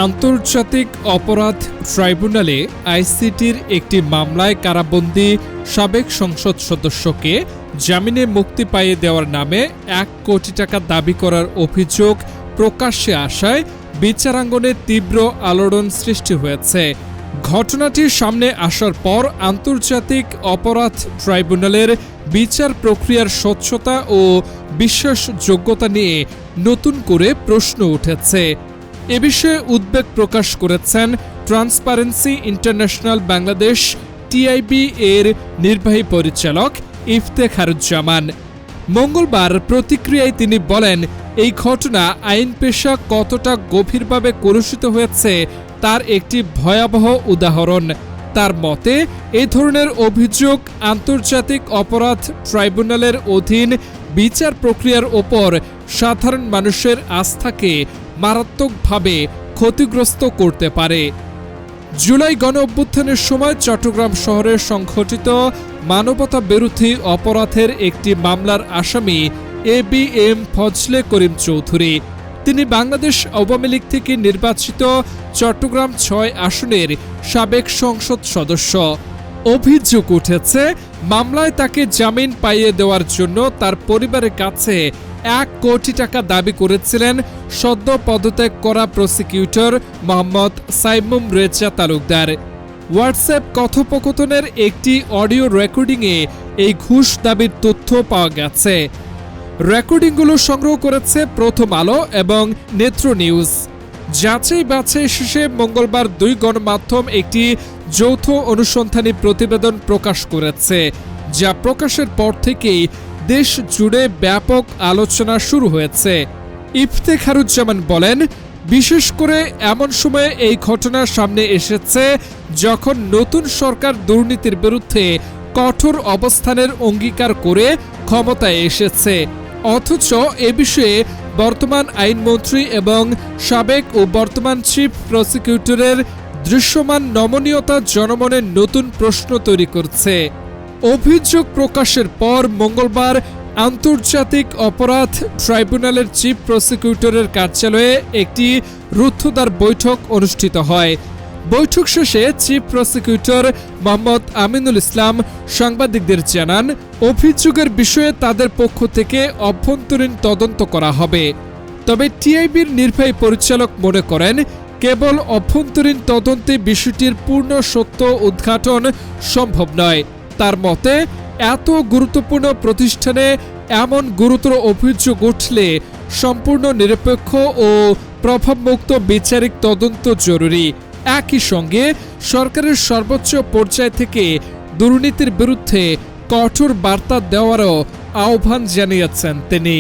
আন্তর্জাতিক অপরাধ ট্রাইব্যুনালে আইসিটির একটি মামলায় কারাবন্দী সাবেক সংসদ সদস্যকে জামিনে মুক্তি পাইয়ে দেওয়ার নামে ১ কোটি টাকা দাবি করার অভিযোগ প্রকাশ্যে আসায় বিচারাঙ্গনে তীব্র আলোড়ন সৃষ্টি হয়েছে। ঘটনাটি সামনে আসার পর আন্তর্জাতিক অপরাধ ট্রাইব্যুনালের বিচার প্রক্রিয়ার স্বচ্ছতা ও বিশ্বাসযোগ্যতা নিয়ে নতুন করে প্রশ্ন উঠেছে। এ বিষয়ে উদ্বেগ প্রকাশ করেছেন ট্রান্সপারেন্সি ইন্টারন্যাশনাল বাংলাদেশ টিআইবি এর নির্বাহী পরিচালক ইফতেখারুজ্জামান। মঙ্গলবার প্রতিক্রিয়ায় তিনি বলেন, এই ঘটনা আইন পেশা কতটা গভীরভাবে কলুষিত হয়েছে তার একটি ভয়াবহ উদাহরণ। তার মতে, এই ধরনের অভিযোগ আন্তর্জাতিক অপরাধ ট্রাইব্যুনালের অধীন বিচার প্রক্রিয়ার ওপর সাধারণ মানুষের আস্থাকে মারাত্মকভাবে ক্ষতিগ্রস্ত করতে পারে। জুলাই গণঅভ্যুত্থানের সময় চট্টগ্রাম শহরে সংঘটিত মানবতা বিরোধী অপরাধের একটি মামলার আসামি এবিএম ফজলে করিম চৌধুরী। তিনি বাংলাদেশ আওয়ামী লীগ থেকে নির্বাচিত চট্টগ্রাম ৬ আসনের সাবেক সংসদ সদস্য। অভিযোগ উঠেছে, মামলায় তাকে জামিন পাইয়ে দেওয়ার জন্য তার পরিবারের কাছে ১ কোটি টাকা দাবি করেছিলেন সদ্য পদত্যাগ করা প্রসিকিউটর মোহাম্মদ সাইমুম রেজা তালুকদার। হোয়াটসঅ্যাপ কথোপকথনের একটি অডিও রেকর্ডিংয়ে এই ঘুষ দাবির তথ্য পাওয়া গেছে। রেকর্ডিংগুলো সংগ্রহ করেছে প্রথম আলো এবং নেত্র নিউজ। যাচাই বাছাই শেষে মঙ্গলবার ২ গণমাধ্যম একটি যৌথ অনুসন্ধানী প্রতিবেদন প্রকাশ করেছে, যা প্রকাশের পর থেকেই দেশ জুড়ে ব্যাপক আলোচনা শুরু হয়েছে। ইফতেখারুজ্জামান বলেন, বিশেষ করে এমন সময়ে এই ঘটনা সামনে এসেছে যখন নতুন সরকার দুর্নীতির বিরুদ্ধে কঠোর অবস্থানের অঙ্গীকার করে ক্ষমতায় এসেছে, অথচ এ বিষয়ে বর্তমান আইনমন্ত্রী এবং সাবেক ও বর্তমান চিফ প্রসিকিউটরের দৃশ্যমান নমনীয়তা জনমনে নতুন প্রশ্ন তৈরি করছে। অভিযোগ প্রকাশের পর মঙ্গলবার আন্তর্জাতিক অপরাধ ট্রাইব্যুনালের চিফ প্রসিকিউটরের কার্যালয়ে একটি রুদ্ধদ্বার বৈঠক অনুষ্ঠিত হয়। বৈঠক শেষে চিফ প্রসিকিউটর মোহাম্মদ আমিনুল ইসলাম সাংবাদিকদের জানান, অভিযোগের বিষয়ে তাদের পক্ষ থেকে অভ্যন্তরীণ তদন্ত করা হবে। তবে টিআইবির নির্বাহী পরিচালক মনে করেন, কেবল অভ্যন্তরীণ তদন্তে বিষয়টির পূর্ণ সত্য উদ্ঘাটন সম্ভব নয়। তার মতে, এত গুরুত্বপূর্ণ প্রতিষ্ঠানে এমন গুরুতর অভিযোগ উঠলে সম্পূর্ণ নিরপেক্ষ ও প্রভাবমুক্ত বিচারিক তদন্ত জরুরি। একই সঙ্গে সরকারের সর্বোচ্চ পর্যায় থেকে দুর্নীতির বিরুদ্ধে কঠোর বার্তা দেওয়ারও আহ্বান জানিয়েছেন তিনি।